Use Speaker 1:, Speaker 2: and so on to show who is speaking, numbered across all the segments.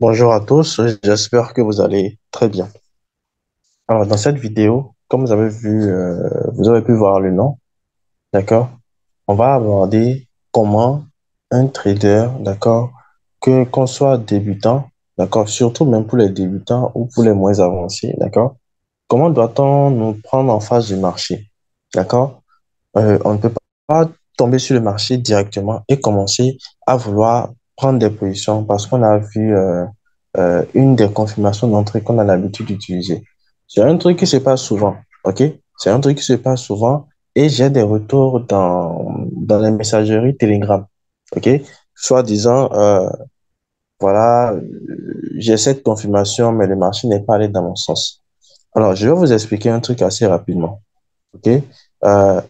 Speaker 1: Bonjour à tous, j'espère que vous allez très bien. Alors, dans cette vidéo, comme vous avez vu, vous avez pu voir le nom, d'accord? On va aborder comment un trader, d'accord, que qu'on soit débutant, d'accord, surtout même pour les débutants ou pour les moins avancés, d'accord? Comment doit-on nous prendre en face du marché, d'accord? On ne peut pas tomber sur le marché directement et commencer à vouloir prendre des positions parce qu'on a vu une des confirmations d'entrée qu'on a l'habitude d'utiliser. C'est un truc qui se passe souvent, OK? C'est un truc qui se passe souvent et j'ai des retours dans les messageries Telegram, OK? Soit disant, voilà, j'ai cette confirmation, mais le marché n'est pas allé dans mon sens. Alors, je vais vous expliquer un truc assez rapidement, OK? Euh,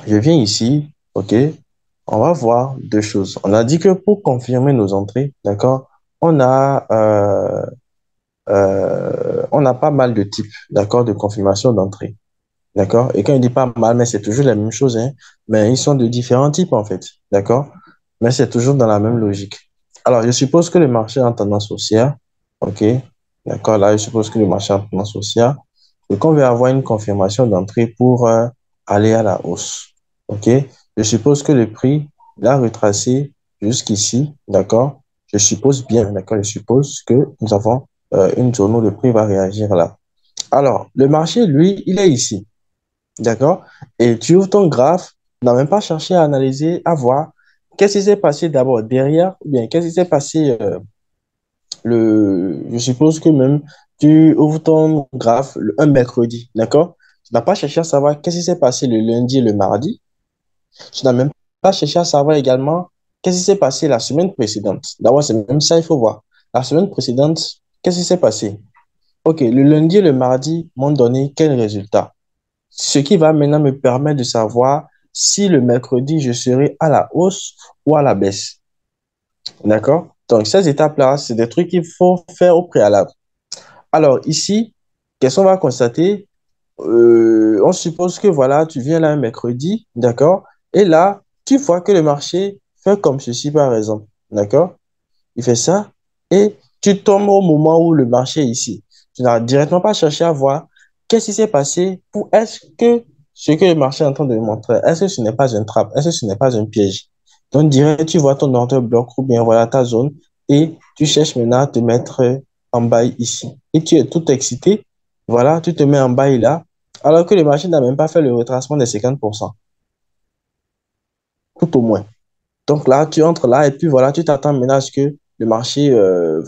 Speaker 1: Je viens ici, OK? On va voir deux choses. On a dit que pour confirmer nos entrées, d'accord, on a pas mal de types, d'accord, de confirmation d'entrée, d'accord? Et quand il dit pas mal, mais c'est toujours la même chose, hein, mais ils sont de différents types, en fait, d'accord? Mais c'est toujours dans la même logique. Alors, je suppose que le marché est en tendance haussière, OK? D'accord, là, je suppose que le marché est en tendance haussière et qu'on veut avoir une confirmation d'entrée pour aller à la hausse. OK? Je suppose que le prix l'a retracé jusqu'ici. D'accord? Je suppose bien, d'accord? Je suppose que nous avons une zone où le prix va réagir là. Alors, le marché, lui, il est ici. D'accord? Et tu ouvres ton graphe, tu n'as même pas cherché à analyser, à voir qu'est-ce qui s'est passé d'abord derrière, ou bien qu'est-ce qui s'est passé je suppose que même tu ouvres ton graphe un mercredi, d'accord? Tu n'as pas cherché à savoir qu'est-ce qui s'est passé le lundi et le mardi. Tu n'as même pas cherché à savoir également qu'est-ce qui s'est passé la semaine précédente. D'abord, c'est même ça, il faut voir. La semaine précédente, qu'est-ce qui s'est passé? OK, le lundi et le mardi m'ont donné quel résultat? Ce qui va maintenant me permettre de savoir si le mercredi, je serai à la hausse ou à la baisse. D'accord? Donc, ces étapes-là, c'est des trucs qu'il faut faire au préalable. Alors ici, qu'est-ce qu'on va constater? On suppose que voilà, tu viens là un mercredi, d'accord? Et là, tu vois que le marché fait comme ceci, par exemple, d'accord? Il fait ça et tu tombes au moment où le marché est ici. Tu n'as directement pas cherché à voir qu'est-ce qui s'est passé pour est-ce que ce que le marché est en train de me montrer, est-ce que ce n'est pas un trap, est-ce que ce n'est pas un piège? Donc, direct, tu vois ton order bloc ou bien voilà ta zone et tu cherches maintenant à te mettre en bail ici. Et tu es tout excité, voilà, tu te mets en bail là, alors que le marché n'a même pas fait le retracement des 50%, tout au moins. Donc là, tu entres là et puis voilà, tu t'attends maintenant à ce que le marché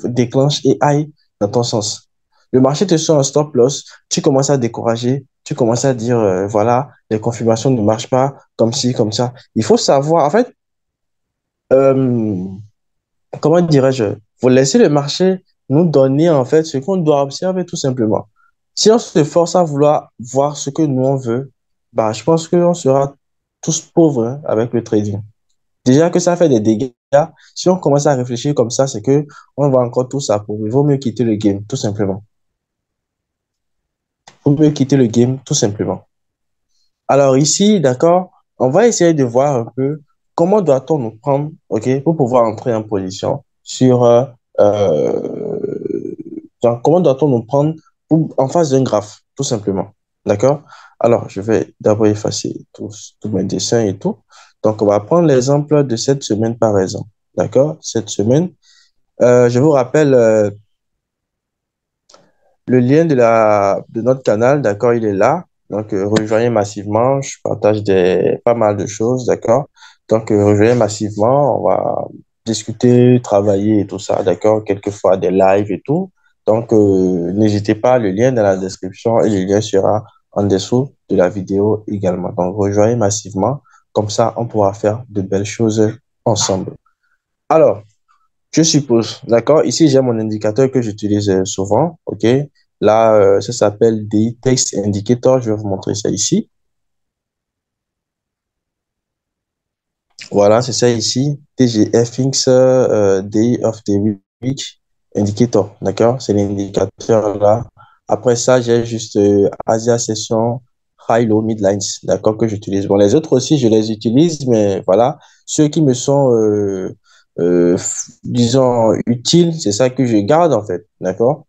Speaker 1: déclenche et aille dans ton sens. Le marché te sort un stop loss, tu commences à décourager, tu commences à dire, voilà, les confirmations ne marchent pas, comme ci, comme ça. Il faut savoir, en fait, euh, comment dirais-je, faut laisser le marché nous donner, en fait, ce qu'on doit observer tout simplement. Si on se force à vouloir voir ce que nous on veut, bah, je pense qu'on sera tous pauvres hein, avec le trading. Déjà que ça fait des dégâts, si on commence à réfléchir comme ça, c'est que on va encore tout ça pour. Il vaut mieux quitter le game, tout simplement. Il vaut mieux quitter le game, tout simplement. Alors ici, d'accord, on va essayer de voir un peu comment doit-on nous prendre, OK, pour pouvoir entrer en position sur, genre, comment doit-on nous prendre en face d'un graphe, tout simplement. D'accord? Alors, je vais d'abord effacer tous mes dessins et tout. Donc, on va prendre l'exemple de cette semaine, par exemple. D'accord? Cette semaine, je vous rappelle le lien de notre canal, d'accord, il est là. Donc, rejoignez massivement. Je partage pas mal de choses, d'accord? Donc, rejoignez massivement. On va discuter, travailler et tout ça, d'accord? Quelquefois des lives et tout. Donc, n'hésitez pas, le lien est dans la description et le lien sera en dessous de la vidéo également. Donc, rejoignez massivement. Comme ça, on pourra faire de belles choses ensemble. Alors, je suppose, d'accord? Ici, j'ai mon indicateur que j'utilise souvent, OK? Là, ça s'appelle DI Text Indicator. Je vais vous montrer ça ici. Voilà, c'est ça ici. TGFX Day of the Week Indicator, d'accord? C'est l'indicateur là. Après ça, j'ai juste Asia Session High Low Midlines, d'accord, que j'utilise. Bon, les autres aussi, je les utilise, mais voilà, ceux qui me sont disons, utile, c'est ça que je garde en fait, d'accord?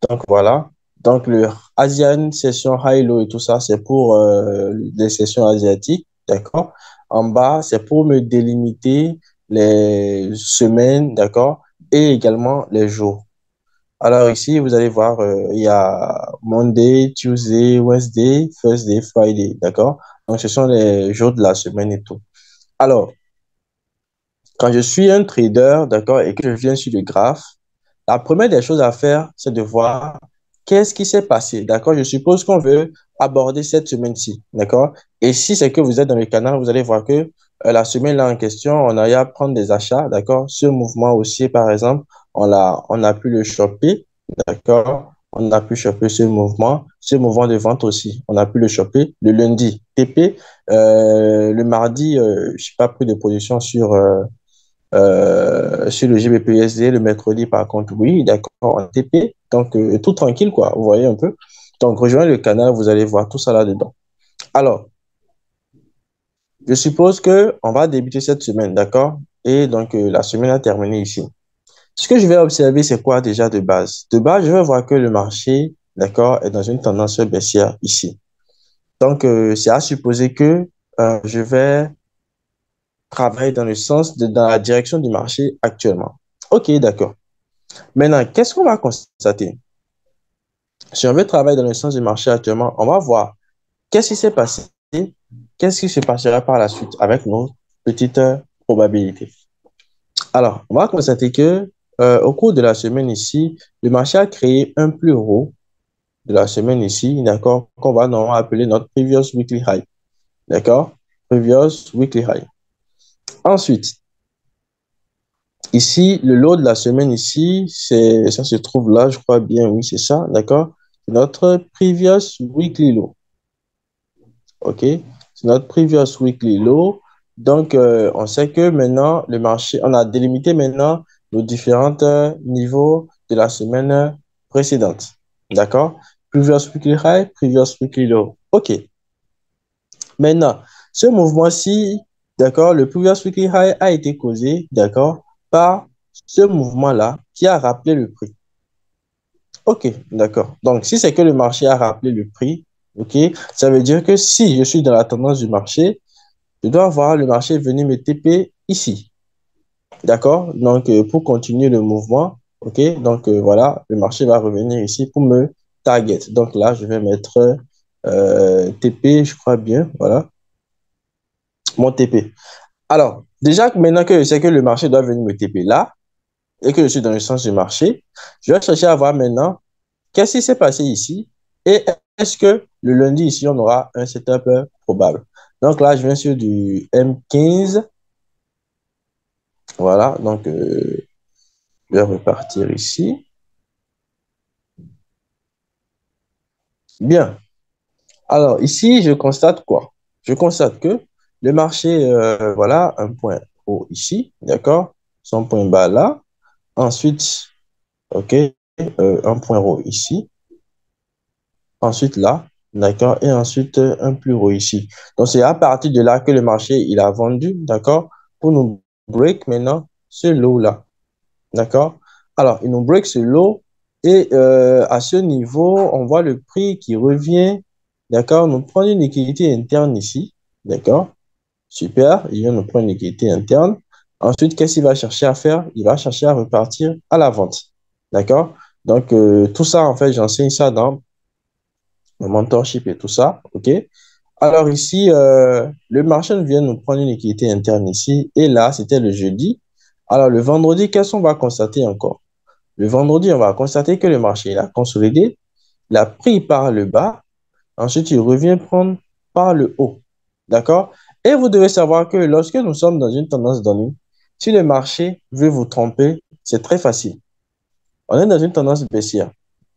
Speaker 1: Donc voilà. Donc le Asian Session High-Low et tout ça, c'est pour les sessions asiatiques, d'accord? En bas, c'est pour me délimiter les semaines, d'accord? Et également les jours. Alors ici, vous allez voir, il y a Monday, Tuesday, Wednesday, Thursday, Friday, d'accord? Donc ce sont les jours de la semaine et tout. Alors, quand je suis un trader, d'accord, et que je viens sur le graphe, la première des choses à faire, c'est de voir qu'est-ce qui s'est passé, d'accord? Je suppose qu'on veut aborder cette semaine-ci, d'accord? Et si c'est que vous êtes dans le canal, vous allez voir que la semaine là en question, on a eu à prendre des achats, d'accord? Ce mouvement aussi, par exemple, on a pu le choper, d'accord? On a pu choper ce mouvement de vente aussi, on a pu le choper le lundi. TP, le mardi, je n'ai pas pris de position sur le GBPUSD, le mercredi, par contre, oui, d'accord, en TP. Donc, tout tranquille, quoi. Vous voyez un peu. Donc, rejoignez le canal, vous allez voir tout ça là-dedans. Alors, je suppose que on va débuter cette semaine, d'accord? Et donc, la semaine a terminé ici. Ce que je vais observer, c'est quoi déjà de base? De base, je vais voir que le marché, d'accord, est dans une tendance baissière ici. Donc, c'est à supposer que je vais travailler dans le sens dans la direction du marché actuellement. OK, d'accord. Maintenant, qu'est-ce qu'on va constater? Si on veut travailler dans le sens du marché actuellement, on va voir qu'est-ce qui s'est passé, qu'est-ce qui se passera par la suite avec nos petites probabilités. Alors, on va constater que au cours de la semaine ici, le marché a créé un plus haut de la semaine ici, d'accord, qu'on va normalement appeler notre previous weekly high, d'accord? Previous weekly high. Ensuite, ici, le lot de la semaine ici, ça se trouve là, je crois bien, oui, c'est ça, d'accord? C'est notre previous weekly low, ok? C'est notre previous weekly low. Donc, on sait que maintenant, le marché, on a délimité maintenant nos différents niveaux de la semaine précédente, d'accord? Previous weekly high, previous weekly low. Ok. Maintenant, ce mouvement-ci, d'accord, le previous weekly high a été causé, d'accord, par ce mouvement-là qui a rappelé le prix. OK, d'accord. Donc, si c'est que le marché a rappelé le prix, OK, ça veut dire que si je suis dans la tendance du marché, je dois voir le marché venir me TP ici. D'accord? Donc, pour continuer le mouvement, OK, donc voilà, le marché va revenir ici pour me target. Donc là, je vais mettre TP, je crois bien, voilà, mon TP. Alors, déjà, maintenant que je sais que le marché doit venir me TP là, et que je suis dans le sens du marché, je vais chercher à voir maintenant qu'est-ce qui s'est passé ici et est-ce que le lundi ici, on aura un setup probable. Donc là, je viens sur du M15. Voilà, donc je vais repartir ici. Bien. Alors ici, je constate quoi? Je constate que le marché, voilà, un point haut ici, d'accord? Son point bas là. Ensuite, OK, un point haut ici. Ensuite là, d'accord, et ensuite un plus haut ici. Donc c'est à partir de là que le marché il a vendu, d'accord, pour nous break maintenant ce low là, d'accord. Alors il nous break ce low et à ce niveau on voit le prix qui revient, d'accord, nous prend une liquidité interne ici, d'accord, super, il vient nous prendre une liquidité interne. Ensuite qu'est-ce qu'il va chercher à faire? Il va chercher à repartir à la vente, d'accord. Donc tout ça en fait j'enseigne ça dans le mentorship et tout ça, OK? Alors ici, le marché vient nous prendre une liquidité interne ici, et là, c'était le jeudi. Alors le vendredi, qu'est-ce qu'on va constater encore? Le vendredi, on va constater que le marché, il a consolidé, il a pris par le bas, ensuite il revient prendre par le haut, d'accord? Et vous devez savoir que lorsque nous sommes dans une tendance donnée, si le marché veut vous tromper, c'est très facile. On est dans une tendance baissière,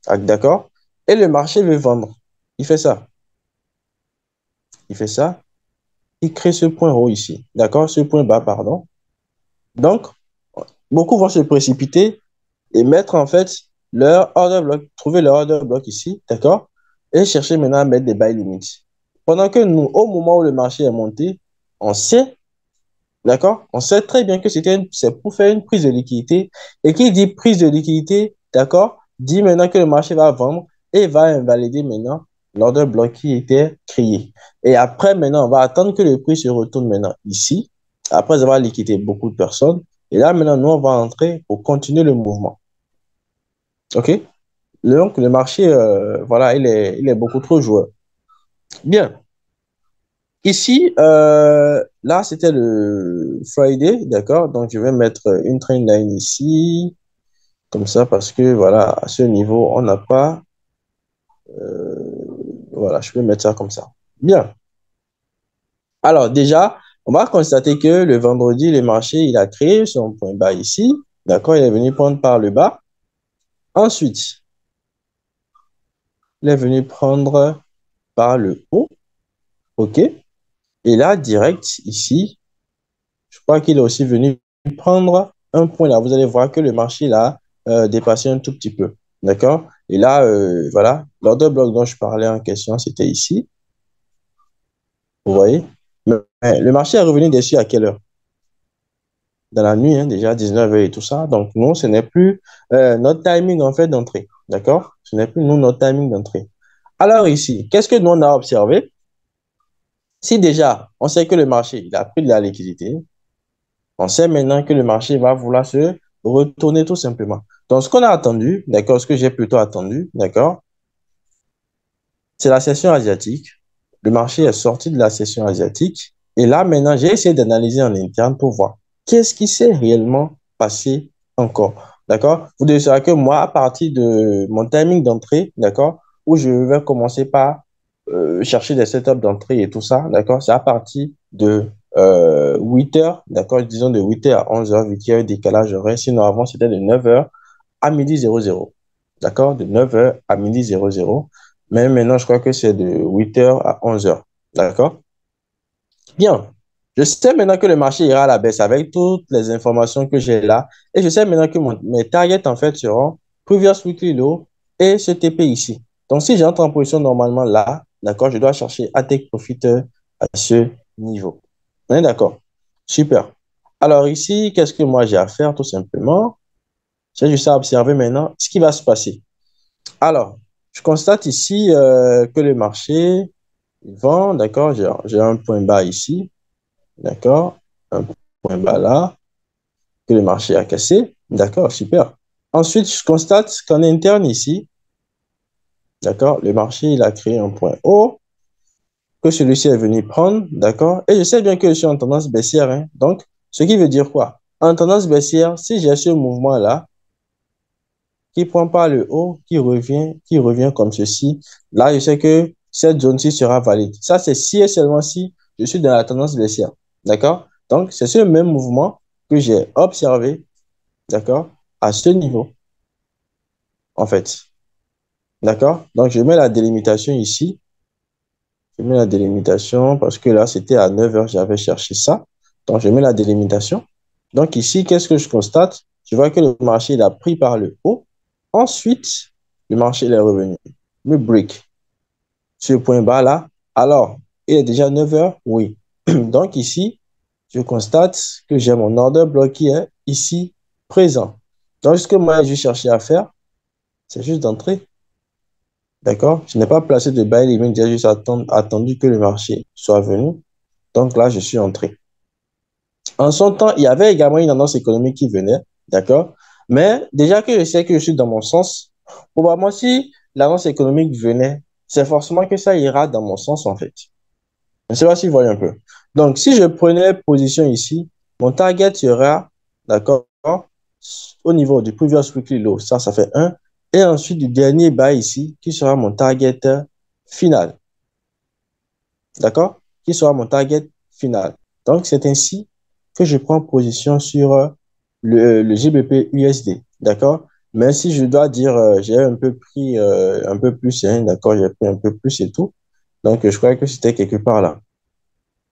Speaker 1: d'accord? Et le marché veut vendre. Il fait ça. Il fait ça, il crée ce point haut ici, d'accord? Ce point bas, pardon. Donc, beaucoup vont se précipiter et mettre en fait leur order block, trouver leur order block ici, d'accord? Et chercher maintenant à mettre des buy limits. Pendant que nous, au moment où le marché est monté, on sait D'accord? On sait très bien que c'est pour faire une prise de liquidité. Et qui dit prise de liquidité, d'accord, dit maintenant que le marché va vendre et va invalider maintenant l'ordre bloc qui était créé. Et après, maintenant, on va attendre que le prix se retourne maintenant ici, après avoir liquidé beaucoup de personnes. Et là, maintenant, nous, on va entrer pour continuer le mouvement. OK? Donc, le marché, voilà, il est beaucoup trop joueur. Bien. Ici, là, c'était le Friday, d'accord? Donc, je vais mettre une trendline ici, comme ça, parce que, voilà, à ce niveau, on n'a pas... voilà, je peux mettre ça comme ça. Bien. Alors, déjà, on va constater que le vendredi, le marché, il a créé son point bas ici, d'accord? Il est venu prendre par le bas. Ensuite, il est venu prendre par le haut, OK? Et là, direct, ici, je crois qu'il est aussi venu prendre un point là. Vous allez voir que le marché l'a dépassé un tout petit peu. D'accord? Et là, voilà, l'order bloc dont je parlais en question, c'était ici. Vous voyez? Mais le marché est revenu dessus à quelle heure? Dans la nuit, hein, déjà 19 heures et tout ça. Donc, non, ce n'est plus notre timing en fait d'entrée. D'accord? Ce n'est plus nous notre timing d'entrée. Alors ici, qu'est-ce que nous on a observé? Si déjà, on sait que le marché, il a pris de la liquidité, on sait maintenant que le marché va vouloir se retourner tout simplement. Donc, ce qu'on a attendu, d'accord, ce que j'ai plutôt attendu, d'accord, c'est la session asiatique. Le marché est sorti de la session asiatique. Et là, maintenant, j'ai essayé d'analyser en interne pour voir qu'est-ce qui s'est réellement passé encore. D'accord? Vous devez savoir que moi, à partir de mon timing d'entrée, d'accord, où je vais commencer par chercher des setups d'entrée et tout ça, d'accord, c'est à partir de 8 heures, d'accord, disons de 8 heures à 11 heures, vu qu'il y a un décalage horaire. Sinon, avant, c'était de 9 heures à midi 00. D'accord? De 9 heures à midi 00. Mais maintenant, je crois que c'est de 8 heures à 11 heures. D'accord? Bien. Je sais maintenant que le marché ira à la baisse avec toutes les informations que j'ai là. Et je sais maintenant que mes targets, en fait, seront Previous Weekly Low et ce TP ici. Donc, si j'entre en position normalement là, d'accord, je dois chercher à take profit à ce niveau. On est d'accord? Super. Alors ici, qu'est-ce que moi j'ai à faire tout simplement? J'ai juste à observer maintenant ce qui va se passer. Alors, je constate ici que le marché vend, d'accord, j'ai un point bas ici, d'accord, un point bas là, que le marché a cassé, d'accord, super. Ensuite, je constate qu'en interne ici, d'accord, le marché, il a créé un point haut, que celui-ci est venu prendre, d'accord, et je sais bien que je suis en tendance baissière, hein, donc, ce qui veut dire quoi? En tendance baissière, si j'ai ce mouvement-là, qui prend pas le haut, qui revient comme ceci. Là, je sais que cette zone-ci sera valide. Ça, c'est si et seulement si je suis dans la tendance baissière. D'accord? Donc, c'est ce même mouvement que j'ai observé, d'accord, à ce niveau, en fait. D'accord? Donc, je mets la délimitation ici. Je mets la délimitation parce que là, c'était à 9 heures, j'avais cherché ça. Donc, je mets la délimitation. Donc, ici, qu'est-ce que je constate? Je vois que le marché, il a pris par le haut. Ensuite, le marché, il est revenu. Le break. Ce point bas là. Alors, il est déjà 9 heures? Oui. Donc, ici, je constate que j'ai mon order bloc qui est ici présent. Donc, ce que moi, j'ai cherché à faire, c'est juste d'entrer. D'accord? Je n'ai pas placé de buy limit, j'ai juste attendu que le marché soit venu. Donc là, je suis entré. En son temps, il y avait également une annonce économique qui venait, d'accord? Mais déjà que je sais que je suis dans mon sens, probablement si l'annonce économique venait, c'est forcément que ça ira dans mon sens en fait. Je ne sais pas si vous voyez un peu. Donc, si je prenais position ici, mon target sera, d'accord, au niveau du previous weekly low, ça fait 1. Et ensuite du dernier bas ici, qui sera mon target final. D'accord? Qui sera mon target final. Donc, c'est ainsi que je prends position sur le GBP USD. D'accord? Mais si je dois dire, j'ai un peu pris un peu plus, hein, d'accord, j'ai pris un peu plus et tout. Donc, je crois que c'était quelque part là.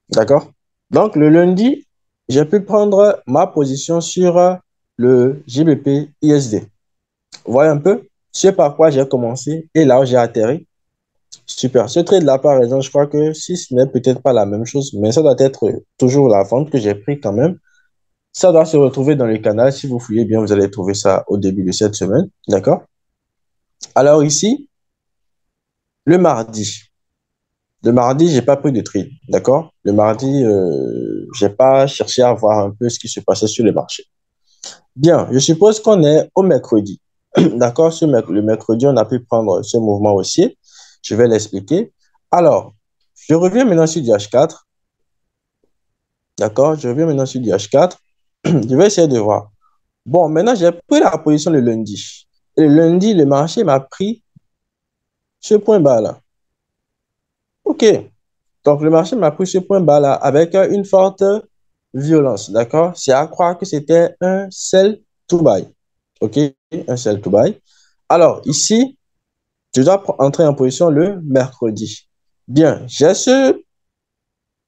Speaker 1: D'accord? Donc, le lundi, j'ai pu prendre ma position sur le GBP USD. Vous voyez un peu ce par quoi j'ai commencé et là où j'ai atterri. Super. Ce trade-là, par exemple, je crois que si ce n'est peut-être pas la même chose, mais ça doit être toujours la vente que j'ai pris quand même. Ça doit se retrouver dans le canal. Si vous fouillez bien, vous allez trouver ça au début de cette semaine. D'accord? Alors ici, le mardi. Le mardi, j'ai pas pris de trade. D'accord? Le mardi, j'ai pas cherché à voir un peu ce qui se passait sur le marché. Bien, je suppose qu'on est au mercredi. D'accord? Le mercredi, on a pu prendre ce mouvement haussier. Je vais l'expliquer. Alors, je reviens maintenant sur du H4. D'accord? Je reviens maintenant sur du H4. Je vais essayer de voir. Bon, maintenant, j'ai pris la position le lundi. Et le lundi, le marché m'a pris ce point bas là. OK. Donc, le marché m'a pris ce point bas là avec une forte violence. D'accord? C'est à croire que c'était un sell to buy. OK? Un sell to buy. Alors, ici, je dois entrer en position le mercredi. Bien, j'ai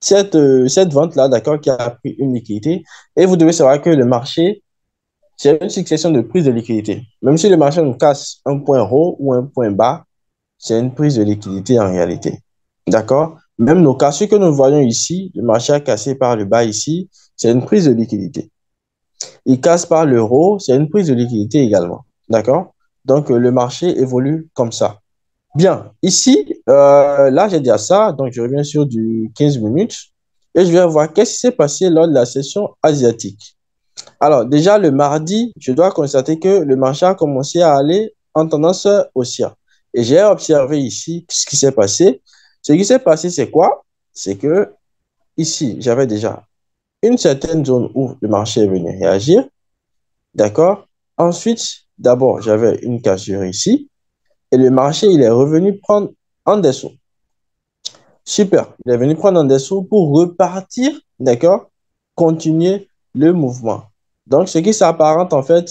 Speaker 1: cette vente-là, d'accord, qui a pris une liquidité. Et vous devez savoir que le marché, c'est une succession de prises de liquidité. Même si le marché nous casse un point haut ou un point bas, c'est une prise de liquidité en réalité. D'accord? Même nos cas, ce que nous voyons ici, le marché a cassé par le bas ici, c'est une prise de liquidité. Il casse par le haut, c'est une prise de liquidité également. D'accord? Donc, le marché évolue comme ça. Bien, ici, là, j'ai dit à ça, donc je reviens sur du 15 minutes et je vais voir qu'est-ce qui s'est passé lors de la session asiatique. Alors, déjà, le mardi, je dois constater que le marché a commencé à aller en tendance haussière. Et j'ai observé ici ce qui s'est passé. Ce qui s'est passé, c'est quoi? C'est que ici, j'avais déjà une certaine zone où le marché est venu réagir. D'accord? Ensuite, d'abord, j'avais une cassure ici. Et le marché, il est revenu prendre en dessous. Super. Il est venu prendre un dessous pour repartir, d'accord? Continuer le mouvement. Donc, ce qui s'apparente en fait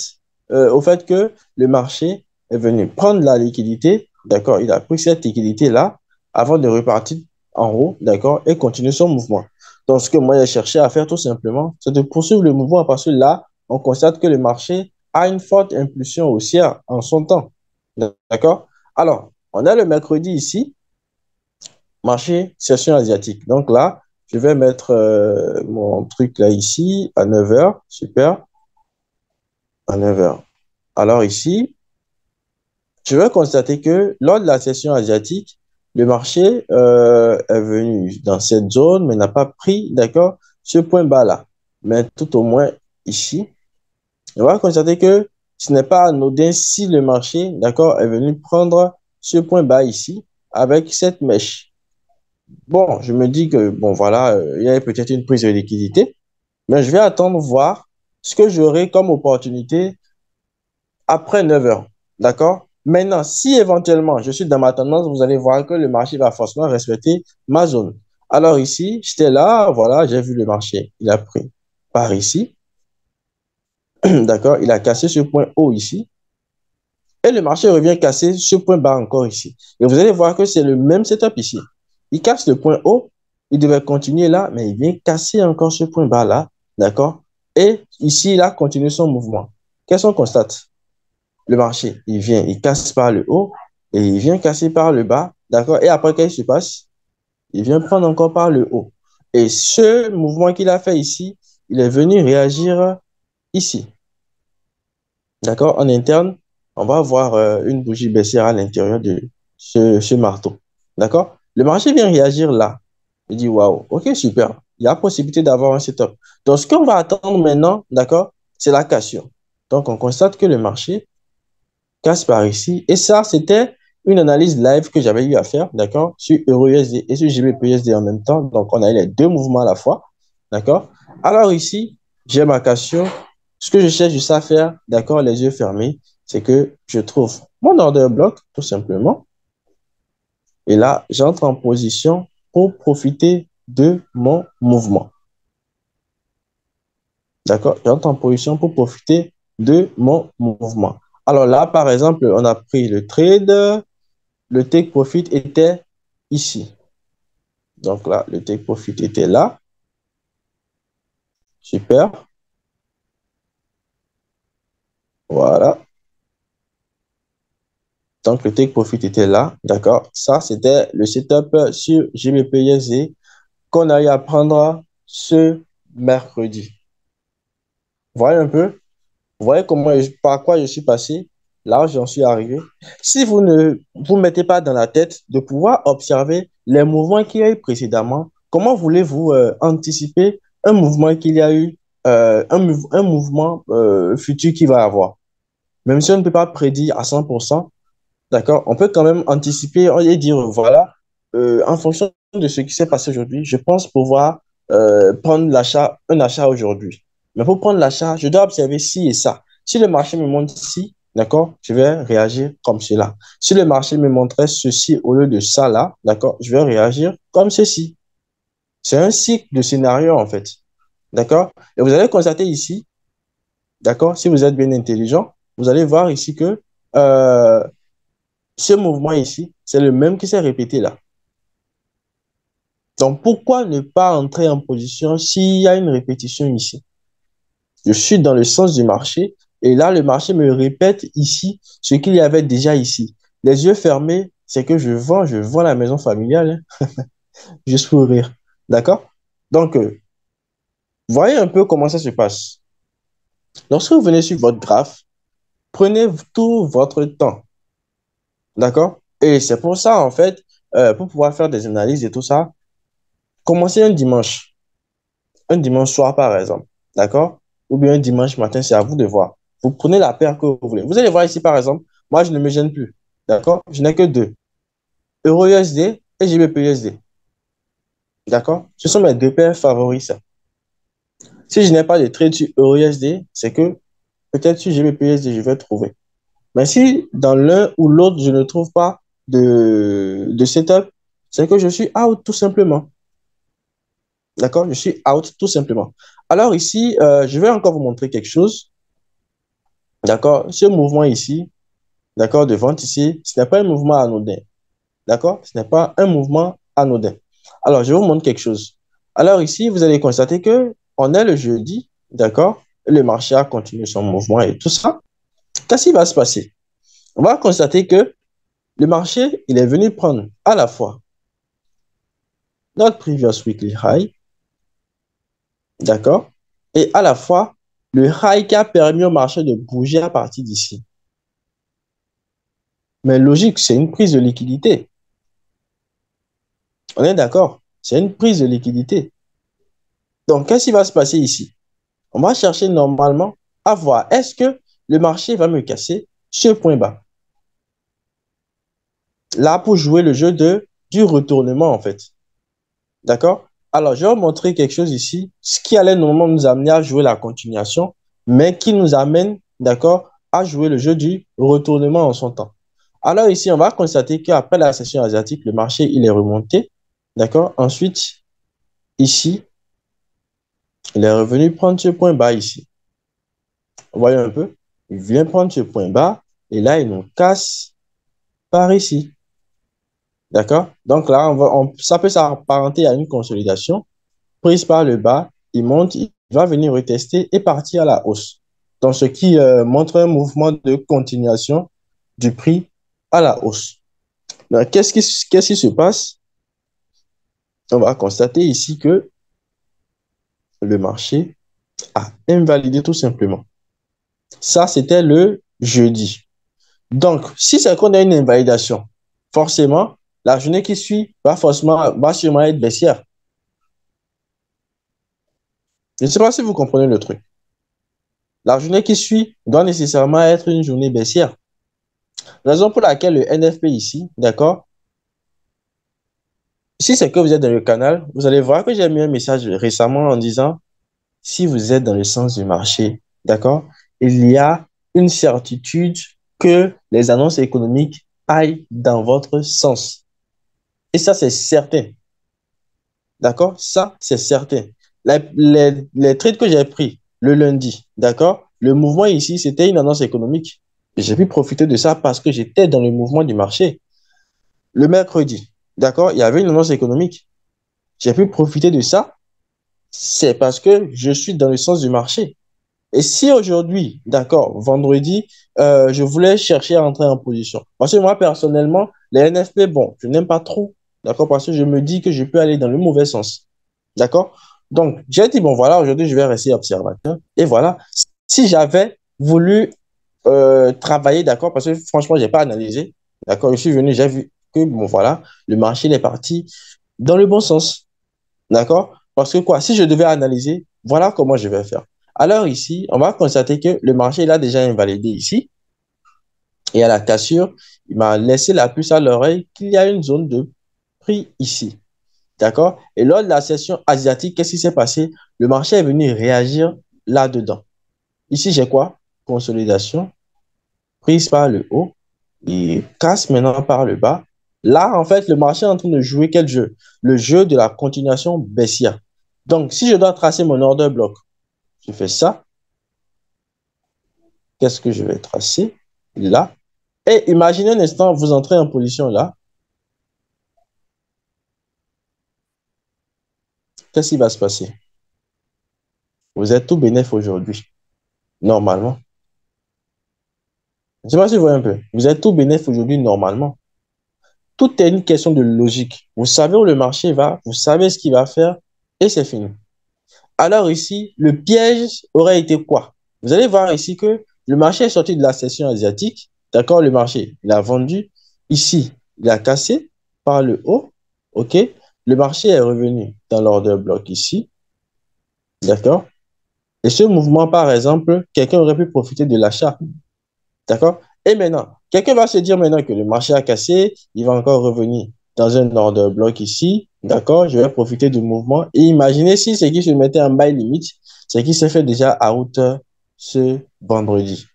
Speaker 1: au fait que le marché est venu prendre la liquidité, d'accord? Il a pris cette liquidité-là avant de repartir en haut, d'accord? Et continuer son mouvement. Donc, ce que moi j'ai cherché à faire tout simplement, c'est de poursuivre le mouvement parce que là, on constate que le marché a une forte impulsion haussière en son temps. D'accord? Alors, on a le mercredi ici marché session asiatique. Donc là, je vais mettre mon truc là ici à 9 heures. Super, à 9 heures. Alors ici, je vais constater que lors de la session asiatique, le marché est venu dans cette zone, mais n'a pas pris, d'accord, ce point bas là. Mais tout au moins ici, on va constater que ce n'est pas anodin si le marché, d'accord, est venu prendre ce point bas ici avec cette mèche. Bon, je me dis que, bon, voilà, il y a peut-être une prise de liquidité, mais je vais attendre voir ce que j'aurai comme opportunité après 9 heures. D'accord? Maintenant, si éventuellement je suis dans ma tendance, vous allez voir que le marché va forcément respecter ma zone. Alors ici, j'étais là, voilà, j'ai vu le marché. Il a pris par ici. D'accord? Il a cassé ce point haut ici. Et le marché revient casser ce point bas encore ici. Et vous allez voir que c'est le même setup ici. Il casse le point haut, il devait continuer là, mais il vient casser encore ce point bas là. D'accord? Et ici, il a continué son mouvement. Qu'est-ce qu'on constate? Le marché, il vient, il casse par le haut et il vient casser par le bas. D'accord? Et après, qu'est-ce qui se passe? Il vient prendre encore par le haut. Et ce mouvement qu'il a fait ici, il est venu réagir ici. D'accord? En interne, on va avoir une bougie baissière à l'intérieur de ce marteau. D'accord? Le marché vient réagir là. Il dit, waouh, ok, super. Il y a possibilité d'avoir un setup. Donc, ce qu'on va attendre maintenant, d'accord, c'est la cassure. Donc, on constate que le marché casse par ici. Et ça, c'était une analyse live que j'avais eu à faire, d'accord, sur EURUSD et sur GBPUSD en même temps. Donc, on a eu les deux mouvements à la fois, d'accord. Alors ici, j'ai ma cassure. Ce que je cherche juste à faire, d'accord, les yeux fermés, c'est que je trouve mon order block, tout simplement. Et là, j'entre en position pour profiter de mon mouvement. D'accord? J'entre en position pour profiter de mon mouvement. Alors là, par exemple, on a pris le trade. Le take profit était ici. Donc là, le take profit était là. Super. Voilà. Donc, le take profit était là, d'accord? Ça, c'était le setup sur GBP/USD qu'on a eu à prendre ce mercredi. Vous voyez un peu? Vous voyez par quoi je suis passé? Là, j'en suis arrivé. Si vous ne vous mettez pas dans la tête de pouvoir observer les mouvements qu'il y a eu précédemment, comment voulez-vous anticiper un mouvement qu'il y a eu, un mouvement futur qu'il va y avoir? Même si on ne peut pas prédire à 100%, d'accord, on peut quand même anticiper et dire, voilà, en fonction de ce qui s'est passé aujourd'hui, je pense pouvoir prendre un achat aujourd'hui. Mais pour prendre l'achat, je dois observer ci et ça. Si le marché me montre ci, d'accord, je vais réagir comme cela. Si le marché me montrait ceci au lieu de ça là, d'accord, je vais réagir comme ceci. C'est un cycle de scénario en fait. D'accord? Et vous allez constater ici, d'accord, si vous êtes bien intelligent, vous allez voir ici que euh, ce mouvement ici, c'est le même qui s'est répété là. Donc, pourquoi ne pas entrer en position s'il y a une répétition ici? Je suis dans le sens du marché et là, le marché me répète ici ce qu'il y avait déjà ici. Les yeux fermés, c'est que je vends la maison familiale, hein, juste pour rire. D'accord? Donc, voyez un peu comment ça se passe. Lorsque vous venez sur votre graphe, prenez tout votre temps. D'accord? Et c'est pour ça, en fait, pour pouvoir faire des analyses et tout ça, commencez un dimanche soir par exemple, d'accord? Ou bien un dimanche matin, c'est à vous de voir. Vous prenez la paire que vous voulez. Vous allez voir ici par exemple, moi je ne me gêne plus, d'accord? Je n'ai que deux, Euro USD et GBP USD, d'accord? Ce sont mes deux paires favoris, ça. Si je n'ai pas de trade sur Euro USD, c'est que peut-être sur GBP USD, je vais trouver. Mais si dans l'un ou l'autre, je ne trouve pas de setup, c'est que je suis out tout simplement. D'accord? Je suis out tout simplement. Alors ici, je vais encore vous montrer quelque chose. D'accord? Ce mouvement ici, d'accord, de vente ici, ce n'est pas un mouvement anodin. D'accord? Ce n'est pas un mouvement anodin. Alors, je vais vous montrer quelque chose. Alors ici, vous allez constater que on est le jeudi, d'accord? Le marché a continué son mouvement et tout ça. Qu'est-ce qui va se passer? On va constater que le marché, il est venu prendre à la fois notre previous weekly high, d'accord? Et à la fois le high qui a permis au marché de bouger à partir d'ici. Mais logique, c'est une prise de liquidité. On est d'accord? C'est une prise de liquidité. Donc, qu'est-ce qui va se passer ici? On va chercher normalement à voir, est-ce que le marché va me casser ce point bas? Là, pour jouer le jeu du retournement, en fait. D'accord? Alors, je vais vous montrer quelque chose ici, ce qui allait normalement nous amener à jouer la continuation, mais qui nous amène, d'accord, à jouer le jeu du retournement en son temps. Alors ici, on va constater qu'après la session asiatique, le marché, il est remonté. D'accord? Ensuite, ici, il est revenu prendre ce point bas ici. Vous voyez un peu? Il vient prendre ce point bas et là, il nous casse par ici. D'accord? Donc là, ça peut s'apparenter à une consolidation. Prise par le bas, il monte, il va venir retester et partir à la hausse. Donc, ce qui montre un mouvement de continuation du prix à la hausse. Qu'est-ce qui se passe? On va constater ici que le marché a invalidé tout simplement. Ça, c'était le jeudi. Donc, si c'est qu'on a une invalidation, forcément, la journée qui suit va sûrement être baissière. Je ne sais pas si vous comprenez le truc. La journée qui suit doit nécessairement être une journée baissière. Raison pour laquelle le NFP ici, d'accord? Si c'est que vous êtes dans le canal, vous allez voir que j'ai mis un message récemment en disant, si vous êtes dans le sens du marché, d'accord? Il y a une certitude que les annonces économiques aillent dans votre sens. Et ça, c'est certain. D'accord? Ça, c'est certain. Les trades que j'ai pris le lundi, d'accord? Le mouvement ici, c'était une annonce économique. J'ai pu profiter de ça parce que j'étais dans le mouvement du marché. Le mercredi, d'accord? Il y avait une annonce économique. J'ai pu profiter de ça. C'est parce que je suis dans le sens du marché. Et si aujourd'hui, d'accord, vendredi, je voulais chercher à entrer en position. Parce que moi, personnellement, les NFP, bon, je n'aime pas trop, d'accord, parce que je me dis que je peux aller dans le mauvais sens. D'accord? Donc, j'ai dit, bon, voilà, aujourd'hui, je vais rester observateur. Et voilà, si j'avais voulu travailler, d'accord, parce que franchement, je n'ai pas analysé. D'accord, je suis venu, j'ai vu que, bon, voilà, le marché il est parti dans le bon sens. D'accord? Parce que quoi, si je devais analyser, voilà comment je vais faire. Alors ici, on va constater que le marché, il a déjà invalidé ici. Et à la cassure, il m'a laissé la puce à l'oreille qu'il y a une zone de prix ici. D'accord? Et lors de la session asiatique, qu'est-ce qui s'est passé? Le marché est venu réagir là-dedans. Ici, j'ai quoi? Consolidation, prise par le haut, et casse maintenant par le bas. Là, en fait, le marché est en train de jouer quel jeu? Le jeu de la continuation baissière. Donc, si je dois tracer mon order bloc, je fais ça. Qu'est-ce que je vais tracer? Là. Et imaginez un instant, vous entrez en position là. Qu'est-ce qui va se passer? Vous êtes tout bénéf aujourd'hui, normalement. Je ne sais pas si vous voyez un peu. Vous êtes tout bénéf aujourd'hui, normalement. Tout est une question de logique. Vous savez où le marché va, vous savez ce qu'il va faire, et c'est fini. Alors ici, le piège aurait été quoi? Vous allez voir ici que le marché est sorti de la session asiatique. D'accord? Le marché, il a vendu. Ici, il a cassé par le haut. OK? Le marché est revenu dans l'order bloc ici. D'accord? Et ce mouvement, par exemple, quelqu'un aurait pu profiter de l'achat. D'accord? Et maintenant, quelqu'un va se dire maintenant que le marché a cassé, il va encore revenir dans un order bloc ici. D'accord? Je vais profiter du mouvement. Et imaginez si c'est qui se mettait en buy limit, c'est qui s'est fait déjà à hauteur ce vendredi.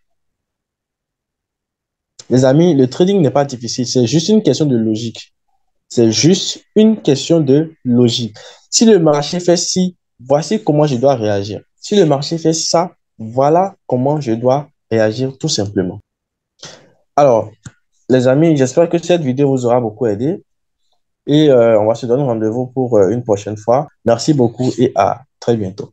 Speaker 1: Les amis, le trading n'est pas difficile, c'est juste une question de logique. C'est juste une question de logique. Si le marché fait ci, voici comment je dois réagir. Si le marché fait ça, voilà comment je dois réagir tout simplement. Alors, les amis, j'espère que cette vidéo vous aura beaucoup aidé et on va se donner rendez-vous pour une prochaine fois. Merci beaucoup et à très bientôt.